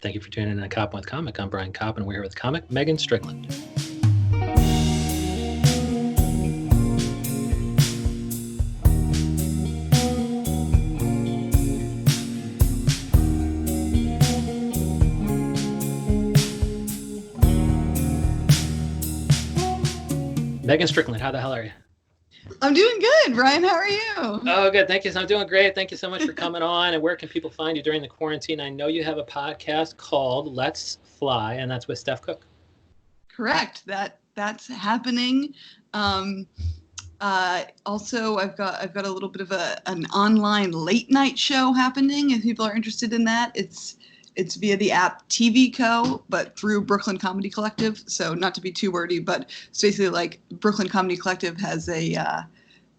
Thank you for tuning in to Koppen with Comic. I'm Brian Koppen. We're here with comic Meaghan Strickland. Meaghan Strickland, how the hell are you? I'm doing good, Brian. How are you? Oh, good. Thank you. I'm doing great. Thank you so much for coming on. And where can people find you during the quarantine? I know you have a podcast called Let's Fly, and that's with Steph Cook. Correct. That's happening. Also, I've got a little bit of an online late night show happening. If people are interested in that, it's via the app TV Co, but through Brooklyn Comedy Collective. So not to be too wordy, but it's basically like Brooklyn Comedy Collective has a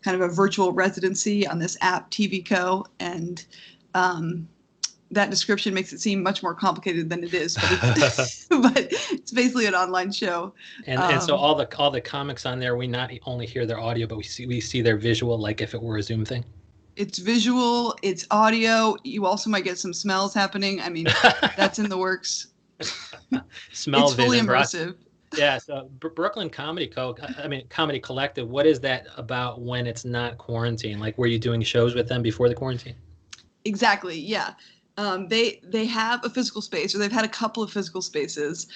kind of a virtual residency on this app TV Co, and that description makes it seem much more complicated than it is. But it's basically an online show. And so all the comics on there, we not only hear their audio, but we see their visual, like if it were a Zoom thing. It's visual, it's audio. You also might get some smells happening. I mean, that's in the works. Smell it's fully vision, immersive. Yeah. So Brooklyn Comedy Comedy Collective. What is that about when it's not quarantine? Like, were you doing shows with them before the quarantine? Exactly. Yeah. They have a physical space, or they've had a couple of physical spaces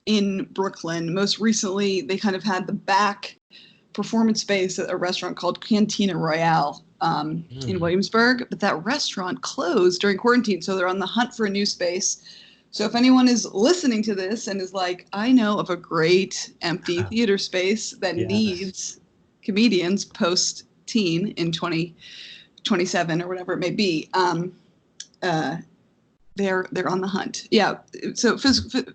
in Brooklyn. Most recently, they kind of had the back performance space at a restaurant called Cantina Royale in Williamsburg, but that restaurant closed during quarantine, so they're on the hunt for a new space. So if anyone is listening to this and is like, I know of a great empty theater space that needs comedians post-teen in 2027 or whatever it may be, they're on the hunt. Yeah, so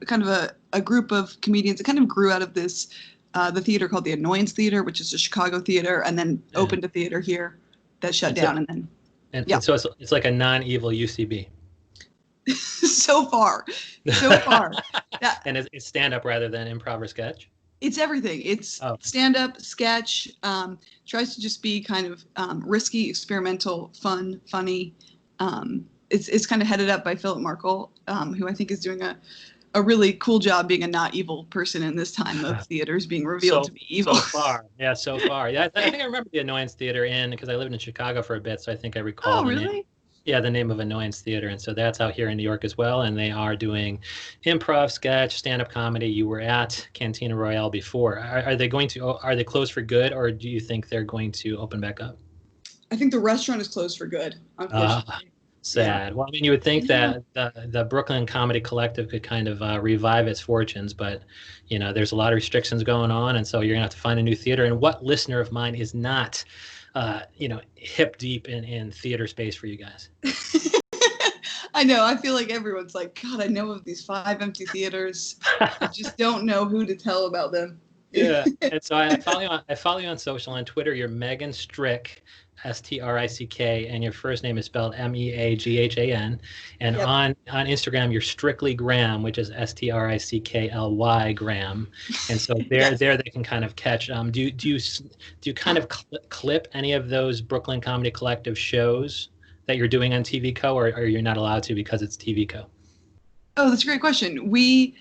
kind of a group of comedians. It kind of grew out of this the theater called the Annoyance Theater, which is a Chicago theater, and then opened a theater here that shut down. And so it's like a non-evil UCB. so far. Yeah. And it's stand-up rather than improv or sketch? It's everything. It's stand-up, sketch, tries to just be kind of risky, experimental, fun, funny. It's kind of headed up by Philip Markle, who I think is doing a really cool job being a not evil person in this time of theaters being revealed to be evil. So far. Yeah, I think I remember the Annoyance Theater because I lived in Chicago for a bit, so I think I recall the name. Yeah, the name of Annoyance Theater. And so that's out here in New York as well. And they are doing improv, sketch, stand-up comedy. You were at Cantina Royale before. Are they closed for good, or do you think they're going to open back up? I think the restaurant is closed for good, unfortunately. Sad. Yeah. Well, I mean, you would think that the Brooklyn Comedy Collective could kind of revive its fortunes, but, there's a lot of restrictions going on, and so you're going to have to find a new theater. And what listener of mine is not, hip deep in theater space for you guys? I know. I feel like everyone's like, God, I know of these 5 empty theaters. I just don't know who to tell about them. Yeah. And so I follow you on social. On Twitter, you're Meaghan Strick, Strick, and your first name is spelled Meaghan. And on Instagram, you're Strictly Graham, which is Strickly Graham. And so there they can kind of catch. Do you kind of clip any of those Brooklyn Comedy Collective shows that you're doing on TV Co, or you're not allowed to because it's TV Co? Oh, that's a great question. We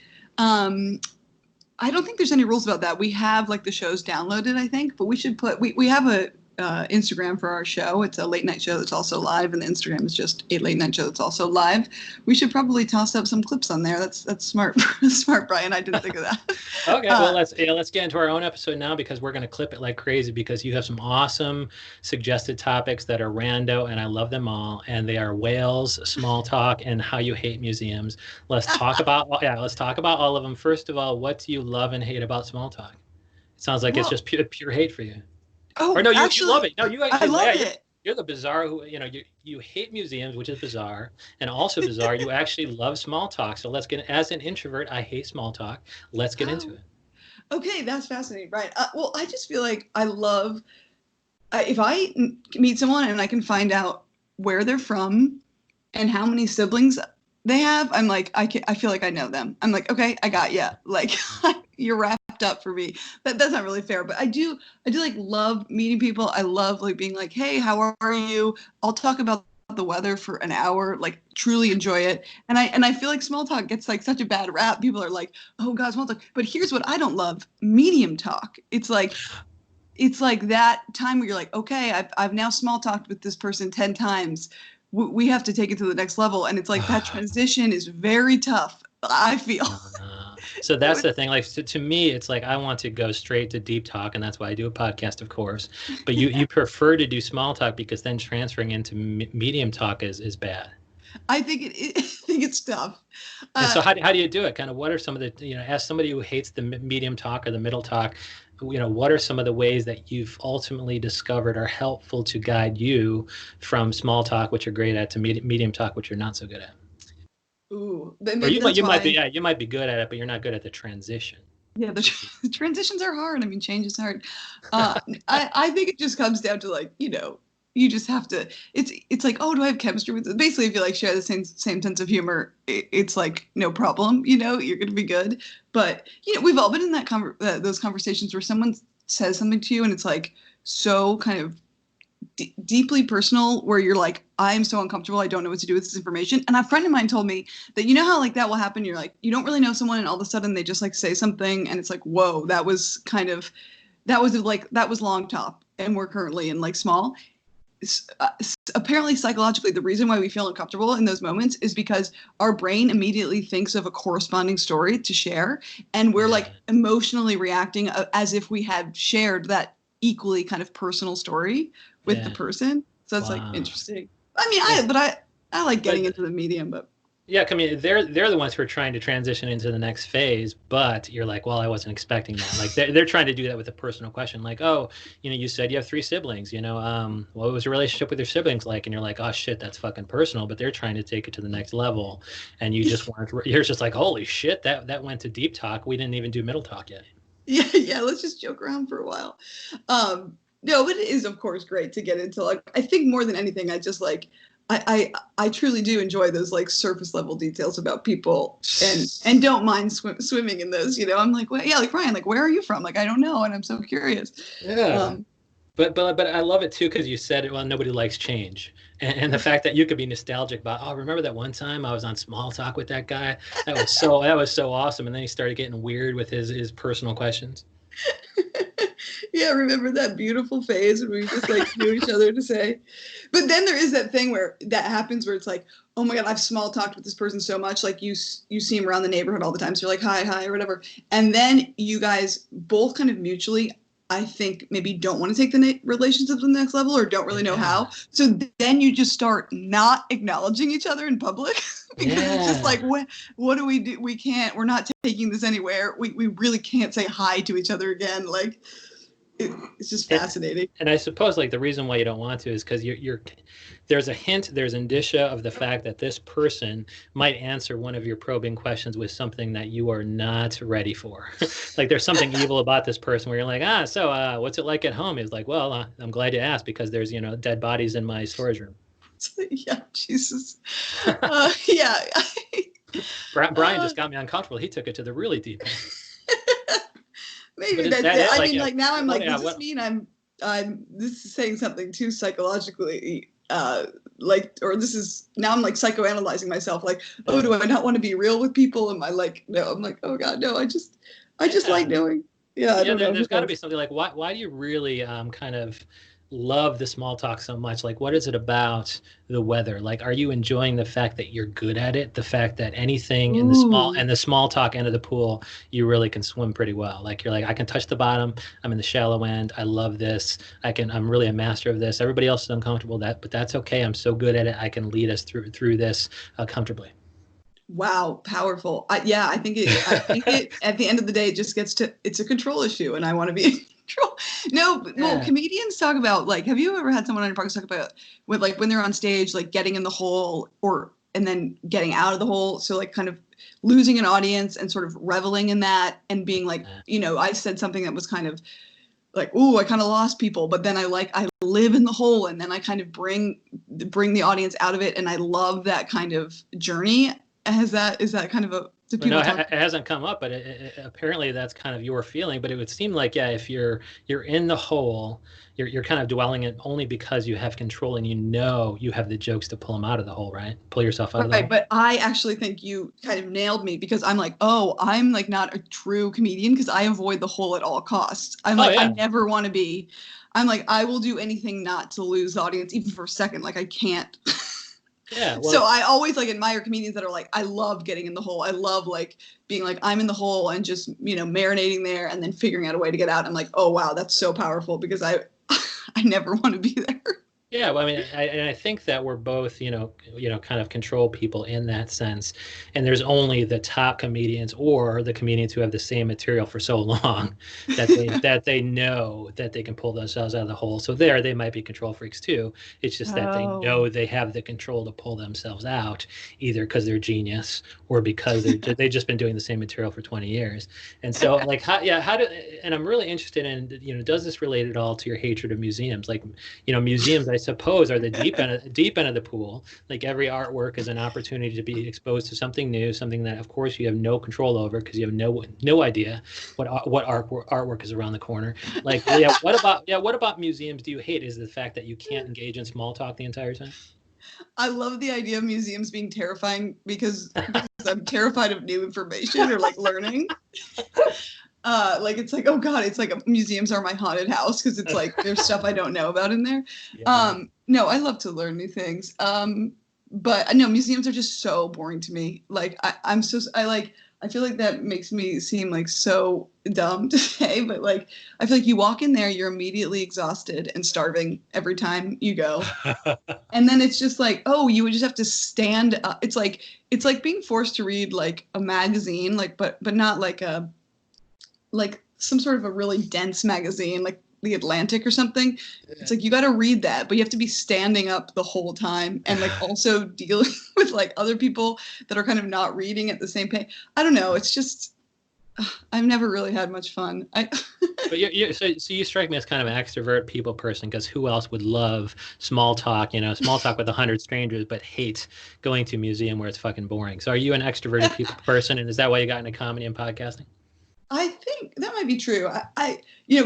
I don't think there's any rules about that. We have like the shows downloaded, I think, but we should we have a Instagram for our show. It's a late night show that's also live, and the Instagram is just a late night show that's also live. We should probably toss up some clips on there. That's smart, smart, Brian. I didn't think of that. Okay, well let's get into our own episode now, because we're going to clip it like crazy, because you have some awesome suggested topics that are rando, and I love them all. And they are whales, small talk, and how you hate museums. Let's talk about all of them. First of all, what do you love and hate about small talk? It sounds like it's just pure hate for you. Oh, or no, actually, you love it. No, you actually I love it. You're the bizarre who, you hate museums, which is bizarre, and also bizarre. You actually love small talk. So let's get, as an introvert, I hate small talk. Let's get into it. Okay, that's fascinating, Brian. Well, I just feel like I love, if I meet someone and I can find out where they're from and how many siblings they have, I'm like, I feel like I know them. I'm like, okay, I got you. Like, you're wrapped up for me. That's not really fair, but I do like love meeting people. I love like being like, hey, how are you? I'll talk about the weather for an hour, like truly enjoy it. And I feel like small talk gets like such a bad rap. People are like, oh God, small talk. But here's what I don't love: medium talk. It's like that time where you're like, okay, I've now small talked with this person 10 times. We have to take it to the next level. And it's like that transition is very tough, I feel. So that's the thing. Like to me, it's like I want to go straight to deep talk, and that's why I do a podcast, of course. But you prefer to do small talk because then transferring into medium talk is bad. I think I think it's tough. And so how do you do it? Kind of what are some of the, as somebody who hates the medium talk or the middle talk, what are some of the ways that you've ultimately discovered are helpful to guide you from small talk, which you're great at, to medium talk, which you're not so good at? Ooh, or you might be good at it, but you're not good at the transition. Yeah, the transitions are hard. I mean, change is hard. I think it just comes down to like, you just have to. It's like, oh, do I have chemistry with it? Basically, if you like share the same sense of humor, it's like no problem. You're gonna be good. But we've all been in those conversations where someone says something to you and it's like so kind of deeply personal, where you're like, I'm so uncomfortable, I don't know what to do with this information. And a friend of mine told me that how like that will happen. You're like, you don't really know someone and all of a sudden they just like say something and it's like, whoa, that was long top and we're currently in like small. Apparently psychologically, the reason why we feel uncomfortable in those moments is because our brain immediately thinks of a corresponding story to share, and we're like emotionally reacting as if we had shared that equally kind of personal story with the person. So it's like interesting. I mean, I like getting into the medium, but yeah, I mean, they're the ones who are trying to transition into the next phase, but you're like, well, I wasn't expecting that. Like they're trying to do that with a personal question, like, oh, you said you have 3 siblings, what was your relationship with your siblings like? And you're like, oh shit, that's fucking personal. But they're trying to take it to the next level, and you're just like, holy shit, that went to deep talk. We didn't even do middle talk yet. Yeah, let's just joke around for a while. No, but it is of course great to get into, like, I think more than anything, I just like I truly do enjoy those like surface level details about people, and don't mind swimming in those. I'm like, well, yeah, like Ryan, like, where are you from? Like, I don't know, and I'm so curious. Yeah. But I love it too, because you said it. Well, nobody likes change, and the fact that you could be nostalgic about. Oh, remember that one time I was on Small Talk with that guy? That was so awesome. And then he started getting weird with his personal questions. Yeah, remember that beautiful phase when we just like knew each other to say. But then there is that thing where that happens where it's like, oh my God, I've small talked with this person so much. Like you see him around the neighborhood all the time. So you're like, hi, or whatever. And then you guys both kind of mutually, I think, maybe don't want to take the relationship to the next level, or don't really know how. So then you just start not acknowledging each other in public because it's just like, what do we do? We're not taking this anywhere. We really can't say hi to each other again. Like, it's just fascinating. And I suppose like the reason why you don't want to is because there's a hint, there's indicia of the fact that this person might answer one of your probing questions with something that you are not ready for. Like there's something evil about this person where you're like, so what's it like at home? He's like, well, I'm glad you asked because there's, dead bodies in my storage room. Yeah, Jesus. Yeah. Brian just got me uncomfortable. He took it to the really deep end. Maybe that's it. I mean, like now I'm like, does this mean I'm this is saying something too psychologically, or this is, now I'm like psychoanalyzing myself, like, oh, do I not want to be real with people? Am I like, no, I'm like, oh God, no, I just like knowing. Yeah, I don't know. There's got to be something like, why do you really kind of love the small talk so much? Like, what is it about the weather? Like, are you enjoying the fact that you're good at it? The fact that anything in the small talk end of the pool, you really can swim pretty well. Like, you're like, I can touch the bottom. I'm in the shallow end. I love this. I'm really a master of this. Everybody else is uncomfortable but that's okay. I'm so good at it. I can lead us through this comfortably. Wow, powerful. I think it at the end of the day, it just it's a control issue, and I want to be in control. No, well, comedians talk about, like, have you ever had someone on your podcast talk about with, like, when they're on stage, like getting in the hole and then getting out of the hole, so like kind of losing an audience and sort of reveling in that and being like, I said something that was kind of like, ooh, I kind of lost people, but then I live in the hole, and then I kind of bring the audience out of it, and I love that kind of journey. Is that kind of Do Well, no, people it hasn't come up, but apparently that's kind of your feeling. But it would seem like, yeah, if you're in the hole, you're kind of dwelling it only because you have control and you have the jokes to pull them out of the hole, right? Pull yourself out of the hole. Right, but I actually think you kind of nailed me because I'm like, oh, I'm like not a true comedian because I avoid the hole at all costs. I'm like, I never want to be. I'm like, I will do anything not to lose the audience, even for a second. Like I can't. Yeah. Well, so I always like admire comedians that are like, I love getting in the hole. I love like being like, I'm in the hole and just, marinating there and then figuring out a way to get out. I'm like, oh wow, that's so powerful because I never want to be there. yeah, well, I mean, I think that we're both, kind of control people in that sense. And there's only the top comedians or the comedians who have the same material for so long that they know that they can pull themselves out of the hole. So they might be control freaks too. It's just that they know they have the control to pull themselves out, either because they're genius or because they've just been doing the same material for 20 years. And so and I'm really interested in, does this relate at all to your hatred of museums? Like, museums, I suppose, are the deep end of the pool. Like every artwork is an opportunity to be exposed to something new, something that, of course, you have no control over because you have no idea what artwork is around the corner. Like, yeah, what about museums do you hate? Is the fact that you can't engage in small talk the entire time? I love the idea of museums being terrifying because I'm terrified of new information or like learning. Like it's like, oh god, it's like museums are my haunted house because it's like there's stuff I don't know about in there. Yeah. No, I love to learn new things. But no, museums are just so boring to me. Like I feel like that makes me seem like so dumb to say, but like I feel like you walk in there, you're immediately exhausted and starving every time you go. And then it's just like, oh, you would just have to stand up. It's like being forced to read like a magazine, like but not like some sort of a really dense magazine, like The Atlantic or something. Yeah. It's like you got to read that, but you have to be standing up the whole time and like also dealing with like other people that are kind of not reading at the same pace. I don't know. It's just I've never really had much fun. But so you strike me as kind of an extrovert people person because who else would love small talk? Small talk with 100 strangers, but hate going to a museum where it's fucking boring. So are you an extroverted people person, and is that why you got into comedy and podcasting? I think that might be true. I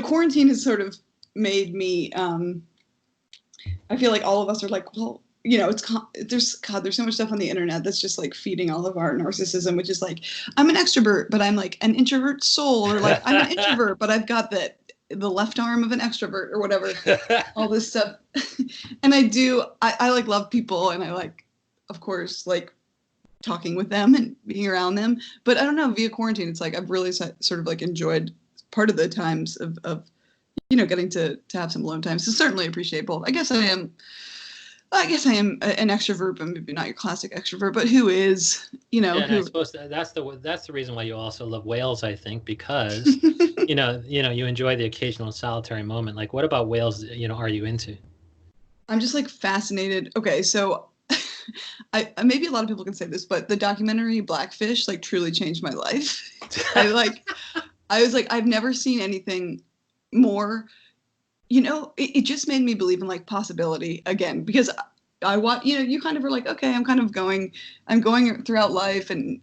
quarantine has sort of made me. I feel like all of us are like, well, there's so much stuff on the internet that's just like feeding all of our narcissism, which is like, I'm an extrovert, but I'm like an introvert soul, or like I'm an introvert, but I've got the left arm of an extrovert or whatever, all this stuff. And I like love people, and I like, of course, like talking with them and being around them, but I don't know, via quarantine it's like I've really sort of like enjoyed part of the times of getting to have some alone time. So certainly appreciate both. I guess I am an extrovert, but maybe not your classic extrovert, but who is, I suppose that's the reason why you also love whales, I think, because you enjoy the occasional solitary moment. Like, what about whales are you into? I'm just like fascinated. Okay, so I maybe a lot of people can say this, but the documentary Blackfish like truly changed my life. I was like, I've never seen anything more, it just made me believe in like possibility again, because I want, you kind of are like, okay, I'm going throughout life, and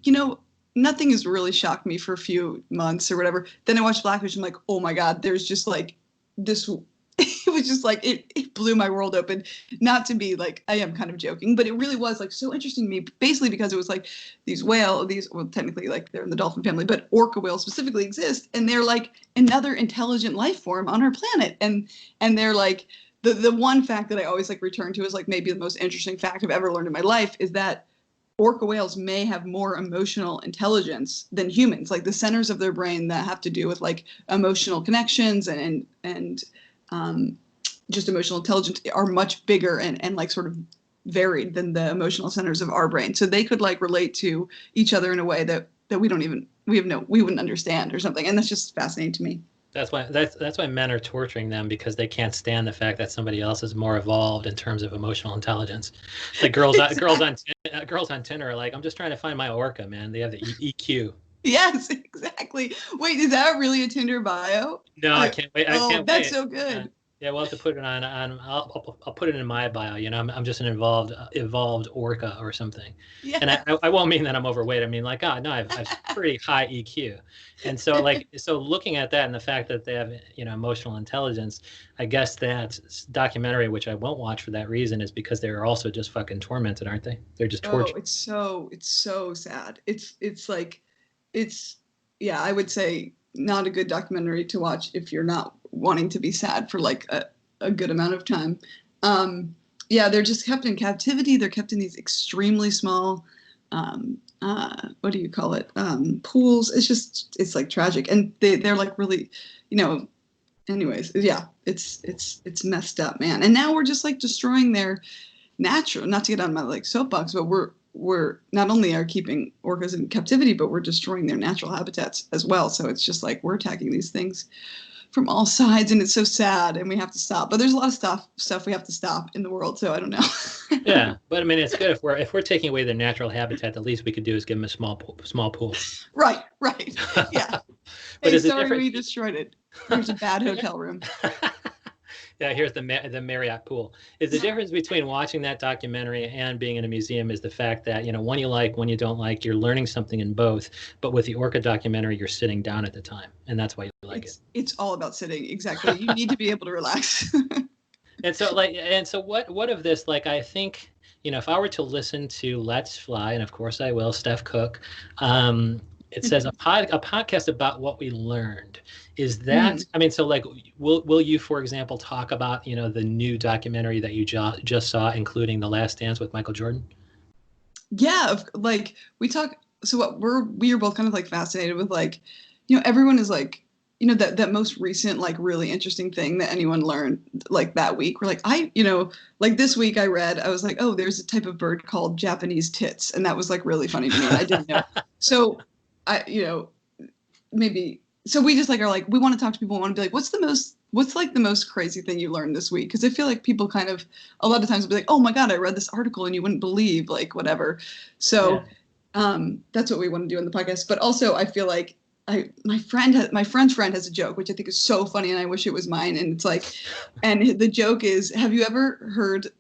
nothing has really shocked me for a few months or whatever. Then I watched Blackfish, I'm like, oh my God, there's just like this. It was just like, it blew my world open. Not to be like, I am kind of joking, but it really was like so interesting to me, basically because it was like well, technically like they're in the dolphin family, but orca whales specifically exist. And they're like another intelligent life form on our planet. And they're like, the one fact that I always like return to is like maybe the most interesting fact I've ever learned in my life is that orca whales may have more emotional intelligence than humans. Like the centers of their brain that have to do with like emotional connections and just emotional intelligence are much bigger and like sort of varied than the emotional centers of our brain. So they could like relate to each other in a way that we wouldn't understand or something. And that's just fascinating to me. That's why men are torturing them, because they can't stand the fact that somebody else is more evolved in terms of emotional intelligence. Like girls on Tinder are like, I'm just trying to find my orca, man. They have the EQ. Yes, exactly. Wait, is that really a Tinder bio? No, I can't wait. That's so good. Yeah, we'll have to put it on. I'll put it in my bio. I'm just an evolved orca or something. And Yeah. I won't mean that I'm overweight. I mean, like, oh no, I've pretty high EQ. And so so looking at that and the fact that they have emotional intelligence, I guess that documentary, which I won't watch for that reason, is because they're also just fucking tormented, aren't they? They're just Oh, tortured. it's so sad. It's like it's yeah, I would say not a good documentary to watch if you're not wanting to be sad for like a good amount of time. Yeah, they're just kept in captivity. They're kept in these extremely small what do you call it? Pools. It's like tragic. And they're like really, anyways, yeah, it's messed up, man. And now we're just like destroying their natural, not to get on my like soapbox, but we're not only are keeping orcas in captivity, but we're destroying their natural habitats as well. So it's just like we're attacking these things from all sides, and it's so sad, and we have to stop. But there's a lot of stuff we have to stop in the world. So I don't know. Yeah, but I mean, it's good if we're taking away their natural habitat. The least we could do is give them a small pool. Right. Yeah. But Hey, is it sorry different? we destroyed it. Here's a bad hotel room. Yeah, here's the Marriott pool. Is the difference between watching that documentary and being in a museum is the fact that one you like, one you don't like, you're learning something in both. But with the orca documentary, you're sitting down at the time, and that's why you like it. It's all about sitting. Exactly. You need to be able to relax. And so what of this? Like, I think if I were to listen to Let's Fly, and of course I will, Steph Cook. It says a podcast about what we learned. Is that, I mean, so like, will you, for example, talk about, the new documentary that you just saw, including The Last Dance with Michael Jordan? Yeah. Like we talk, so what we are both kind of like fascinated with like, everyone is like, that most recent, like really interesting thing that anyone learned like that week. We're like, like this week I was like, oh, there's a type of bird called Japanese tits. And that was like really funny to me. I didn't know. So maybe, so we just like are like, we want to talk to people, we want to be like, what's like the most crazy thing you learned this week? Because I feel like people kind of a lot of times will be like, oh my God, I read this article and you wouldn't believe like whatever. So that's what we want to do in the podcast. But also I feel like my friend's friend has a joke, which I think is so funny and I wish it was mine. And it's like, and the joke is, have you ever heard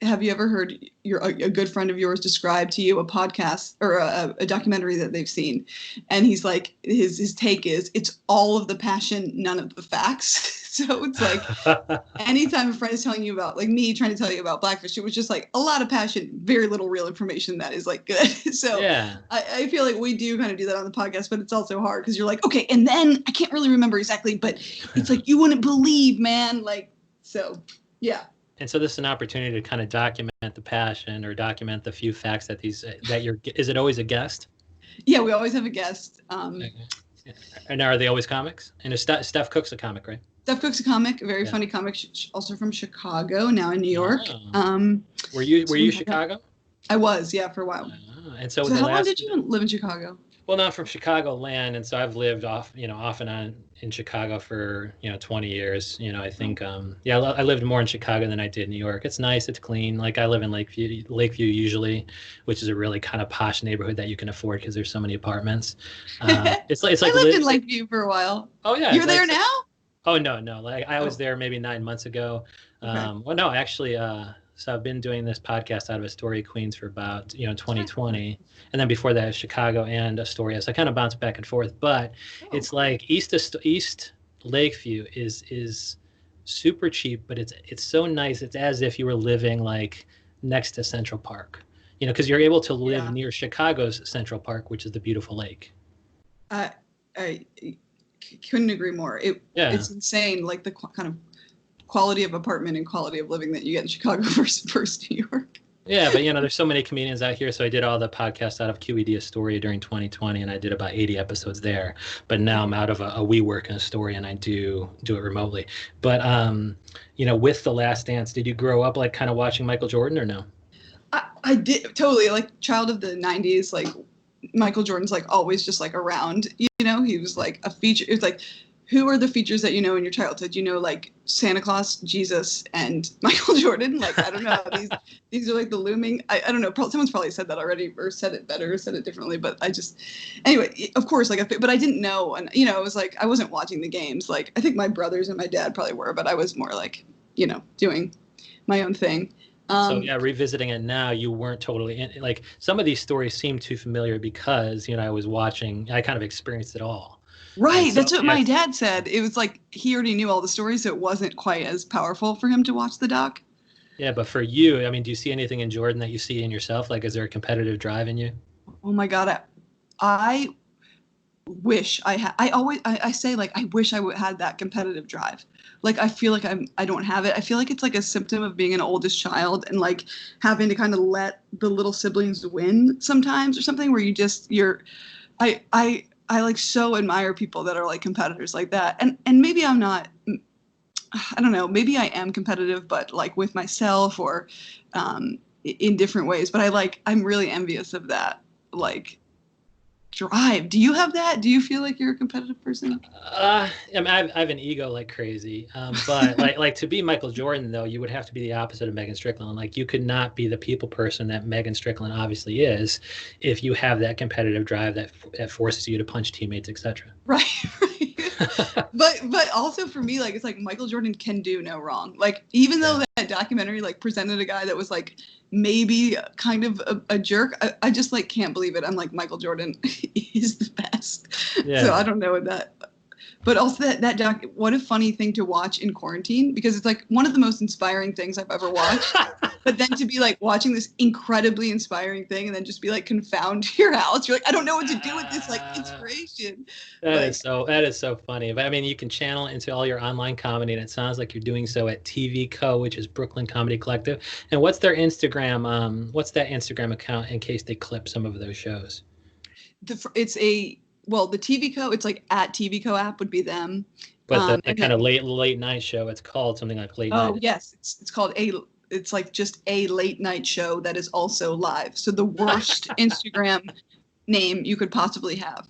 a good friend of yours describe to you a podcast or a documentary that they've seen? And he's like, his take is, it's all of the passion, none of the facts. So it's like, anytime a friend is telling you about, like me trying to tell you about Blackfish, it was just like a lot of passion, very little real information that is like good. So yeah. I feel like we do kind of do that on the podcast, but it's also hard because you're like, okay, and then I can't really remember exactly, but it's like, you wouldn't believe, man. Like, so yeah. And so this is an opportunity to kind of document the passion or document the few facts that is it always a guest? Yeah, we always have a guest. Okay. And are they always comics? And Steph Cook's a comic, right? Steph Cook's a comic, a very funny comic, also from Chicago, now in New York. Oh. Were you Chicago? I was, yeah, for a while. And so how long did you live in Chicago? Well, no, I'm from Chicagoland, and so I've lived off and on in Chicago for 20 years. I think I lived more in Chicago than I did New York. It's nice, it's clean. Like I live in Lakeview usually, which is a really kind of posh neighborhood that you can afford because there's so many apartments. It's like I lived in Lakeview for a while. Oh yeah, you're there now? Oh no, like I was there maybe 9 months ago. Okay. Well, no, actually. So I've been doing this podcast out of Astoria, Queens for about 2020, and then before that, Chicago and Astoria. So I kind of bounce back and forth. But it's like East Lakeview is super cheap, but it's so nice. It's as if you were living like next to Central Park, because you're able to live near Chicago's Central Park, which is the beautiful lake. I couldn't agree more. It's insane, like the kind of quality of apartment and quality of living that you get in Chicago versus New York. Yeah, but there's so many comedians out here. So I did all the podcasts out of QED Astoria during 2020, and I did about 80 episodes there. But now I'm out of a WeWork in Astoria, and I do it remotely. But with The Last Dance, did you grow up like kind of watching Michael Jordan or no? I did, totally, like child of the 90s. Like Michael Jordan's like always just like around. He was like a feature. It was like, who are the features that in your childhood? Like Santa Claus, Jesus, and Michael Jordan. Like, I don't know. These are like the looming. I don't know. Someone's probably said that already, or said it better, or said it differently. But anyway, of course, but I didn't know, and it was like I wasn't watching the games. Like I think my brothers and my dad probably were, but I was more like doing my own thing. So yeah, revisiting it now, you weren't totally in, like some of these stories seem too familiar because I was watching, I kind of experienced it all. Right, So, that's what my dad said. It was like he already knew all the stories, so it wasn't quite as powerful for him to watch the doc. Yeah, but for you, I mean, do you see anything in Jordan that you see in yourself? Like, is there a competitive drive in you? Oh my God, I wish I had. I say like I wish I would had that competitive drive. Like I feel like I don't have it. I feel like it's like a symptom of being an oldest child and like having to kind of let the little siblings win sometimes or something where I like so admire people that are like competitors like that. And maybe I'm not, I don't know, maybe I am competitive, but like with myself or in different ways. But I'm really envious of that like drive. Do you have that? Do you feel like you're a competitive person? I mean, I have an ego like crazy, but like to be Michael Jordan though, you would have to be the opposite of Meaghan Strickland. Like you could not be the people person that Meaghan Strickland obviously is, if you have that competitive drive that forces you to punch teammates, etc. Right, right. But also for me, like it's like Michael Jordan can do no wrong. Like even though that documentary like presented a guy that was like maybe kind of a jerk, I just like can't believe it. I'm like Michael Jordan is the best. Yeah. So I don't know what that. But also that doc, what a funny thing to watch in quarantine because it's like one of the most inspiring things I've ever watched. But then to be like watching this incredibly inspiring thing and then just be like confound your house. You're like, I don't know what to do with this like inspiration. That is so funny. But I mean, you can channel it into all your online comedy, and it sounds like you're doing so at TV Co, which is Brooklyn Comedy Collective. And what's their Instagram? What's that Instagram account in case they clip some of those shows? The TV Co, it's like at TV Co app would be them. But the kind of late night show, it's called something like Late Night. Oh yes, it's called it's like just a late night show that is also live. So the worst Instagram name you could possibly have.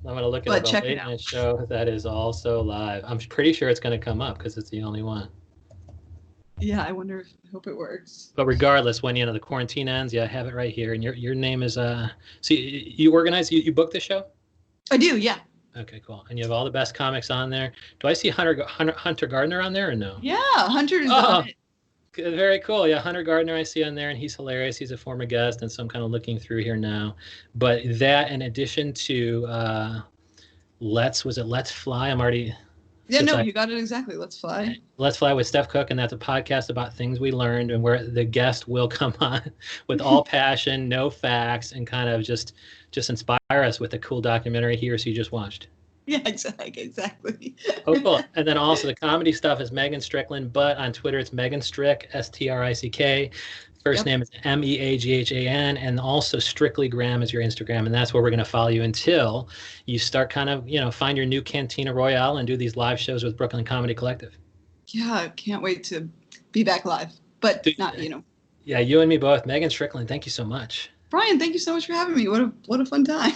I'm going to look at a late night show that is also live. I'm pretty sure it's going to come up because it's the only one. Yeah, I hope it works. But regardless, when the quarantine ends, I have it right here. And your name is so you organize, you book the show? I do, yeah. Okay, cool. And you have all the best comics on there. Do I see Hunter Gardner on there or no? Yeah, Hunter is on it. Very cool. Yeah, Hunter Gardner I see on there, and he's hilarious. He's a former guest, and so I'm kind of looking through here now. But that, in addition to Let's Fly? I'm already. Yeah, no, you got it exactly. Let's Fly. Let's Fly with Steph Cook, and that's a podcast about things we learned, and where the guest will come on with all passion, no facts, and kind of just inspire us with a cool documentary he or she just watched. Yeah, exactly. Oh, cool. And then also the comedy stuff is Meaghan Strickland, but on Twitter it's Meaghan Strick, Strick. First name is Meaghan, and also Strictly Graham is your Instagram, and that's where we're going to follow you until you start kind of, find your new Cantina Royale and do these live shows with Brooklyn Comedy Collective. Yeah, I can't wait to be back live, but not. Yeah, you and me both. Meaghan Strickland, thank you so much. Brian, thank you so much for having me. What a fun time.